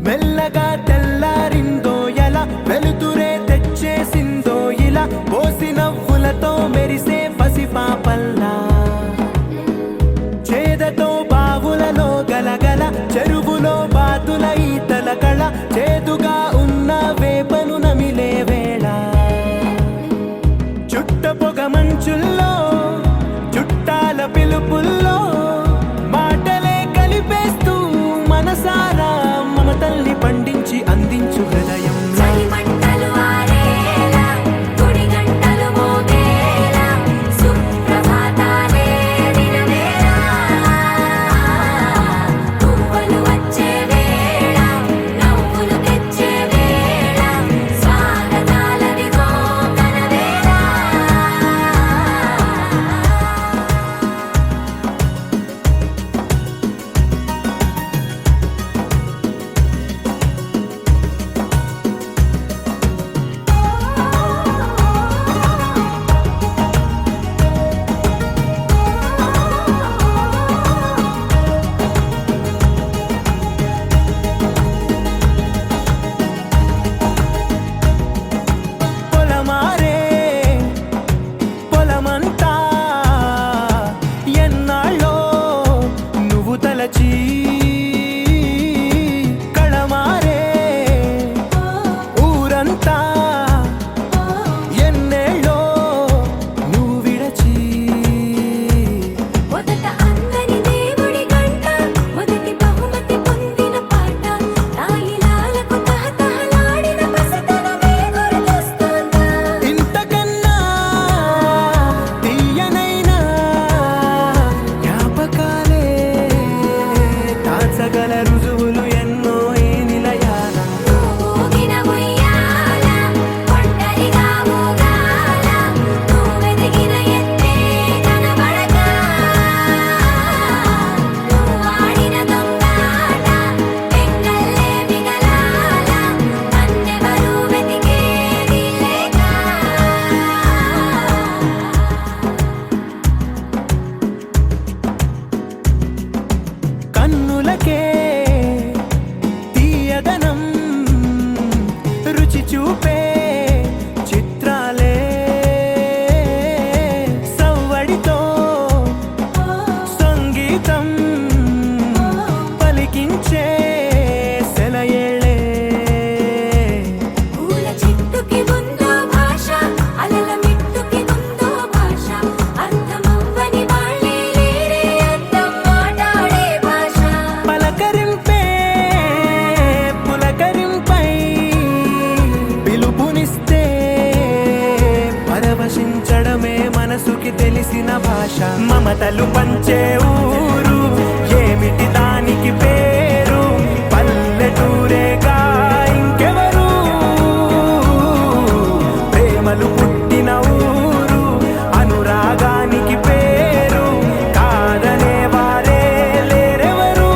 మెల్లగా తెల్లారిందో ఎలా వెలుతురే తెచ్చేసిందో ఇలా పోసి నవ్వులతో మెరిసే పసిపాపల్లా చేదతో బావులలో గలగల చెరువులో బాతుల ఈతల కళ చేదుగా ఉన్న వేపను నమిలే వేళ చుట్ట పొగ మంచుల్లో చుట్టాల పిలుపుల్లో మాటలే కలిపేస్తూ మనసారా మమతల్ని పండించి అందించు హృదయం కళమారే ఊరంతా ఎన్నేళ్ళో నువ్వు విడచి మొదట అందని దేవుడి గంట మొదటి బహుమతి పొందిన పాట తాయిలాలకు తహతహలాడిన పసితనమే గుర్తొస్తుందా ఇంతకన్నా తీయనైనా జ్ఞాపకాలే దాచగల రుజువులు ఎన్నో ఈ నిలయాల ఊగిన ఉయ్యాల ఒంటరిగా ఊగాల నువ్వెదిగిన ఎత్తే కనబడక నువ్వాడిన దొంగాట పెంగల్లే మిగలాల నన్నెవరూ వెతికేది లేక కన్నులకే తీయదనం రుచి చూపే చిత్రాలే సవ్వడితో సంగీతం పలికించే సెలయేళ్ళే పూల చెట్టుకి ఉందో భాష అలల మిట్టుకి ఉందో భాష అర్థమవ్వని వాళ్ళే లేరే అర్థం మాట్లాడే భాష పలకరింపే పులకరింపై పిలుపునిస్తే పరవశించడమే మనసుకి తెలిసిన భాష మమతలు పంచే ఊరు ఏమిటి దానికి పేరు పల్లెటూరేగా ఇంకెవరు ప్రేమలు పుట్టిన ఊరు అనురాగానికి పేరు కాదనే వారే లేరెవరు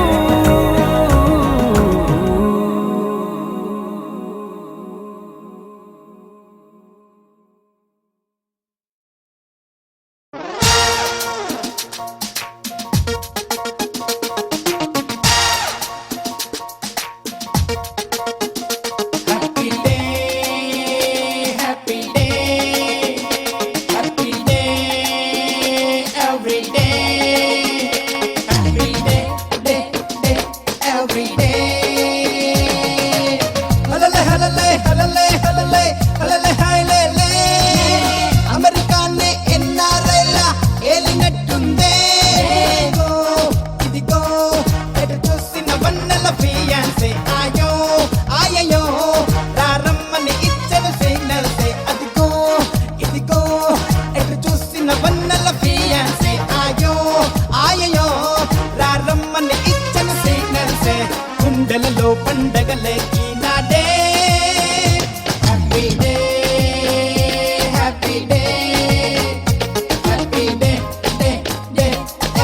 Ayo గుండెలలో పండగలే ఈనాడే happy day happy day happy day day day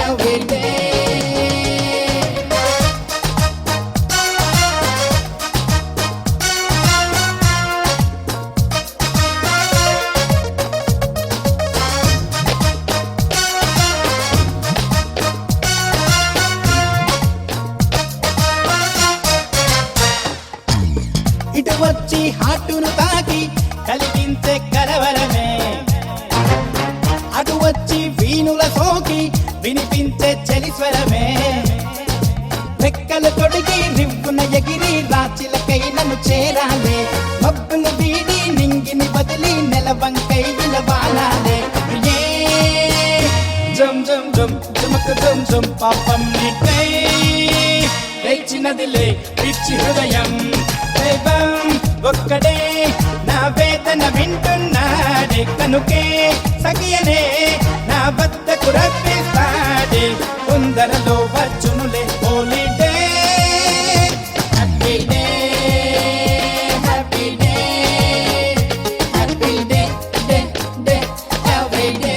every day ఇటు వచ్చి హాటును తాకి కలిగించే కలవరమే అటు వచ్చి వీణుల సోకి వినిపించే చలిస్వరమే రెక్కలు తొడిగి రివ్వున ఎగిరి రాచిలకై నన్ను చేరాలే మబ్బులు వీడి నింగిని వదిలి నెలవంకై నిలవాలాలే ఏ జం జం జం జమక జం జం పాపం నీకై వేచినదిలే పిచ్చి హృదయం దైవం ఒక్కడే నా వేదన వింటున్నాడే కనుకే సఖియనే నా వద్దకు రప్పిస్తాడే తొందరలో వచ్చునులే holiday happy day happy day happy day day day every day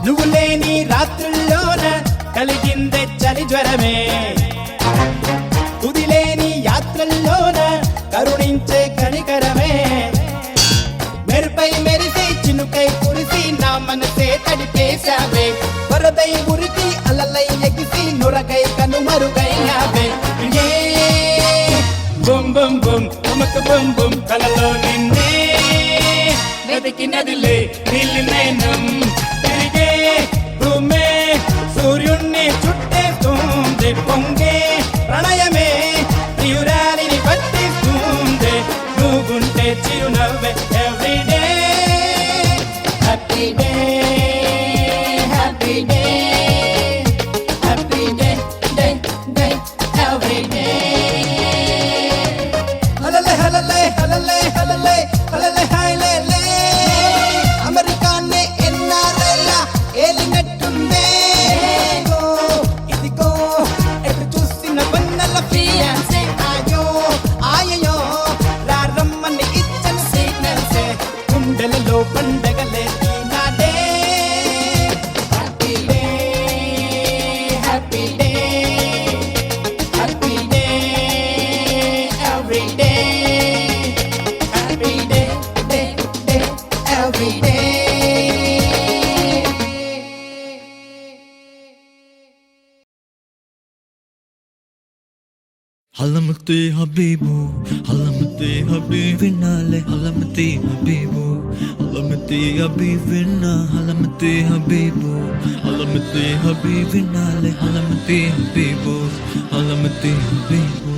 నువ్వు లేని రాత్రుల్లోన కలిగిందే చలి జ్వరమే తుదిలేని యాత్రల్లోన కరుణించే కనికరమే మెరుపై మెరిసి చినుకై కురిసి నా మనసే తడిపేశావే వరదై ఉరికి అలలై ఎగిసి నురగై కనుమరుగైనావే ఏ బుమ్ బుమ్ బుమ్ ఉమక బుమ్ బుమ్ కలలో నిన్నే వెతికినదిలే నీలి నయనం తిరిగే భూమే సూర్యుణ్ణి చుట్టేస్తుంది పొంగే ప్రణయమే ప్రియురాలిని పట్టిస్తుంది నువ్వుంటే చిరునవ్వే every day happy day happy day happy day day day every day హలలే హలలే హలలే హలలే హలలే హైలే అమెరికానే ఎన్నారైలా ఏలినట్టుందే ఇదిగో ఎటు చూసిన వన్నెల ఫియాన్సే ఆయో ఆయయో రారమ్మని ఇచ్చిన సిగ్నల్సే గుండెలలో పండగలే ఈనాడే happy day happy day happy day every day happy day day day every day علمتي حبيبو علمتي حبيبنا لي علمتي حبيبو علمتي حبيبنا علمتي حبيبو علمتي حبيبنا لي علمتي حبيبو علمتي حبيبو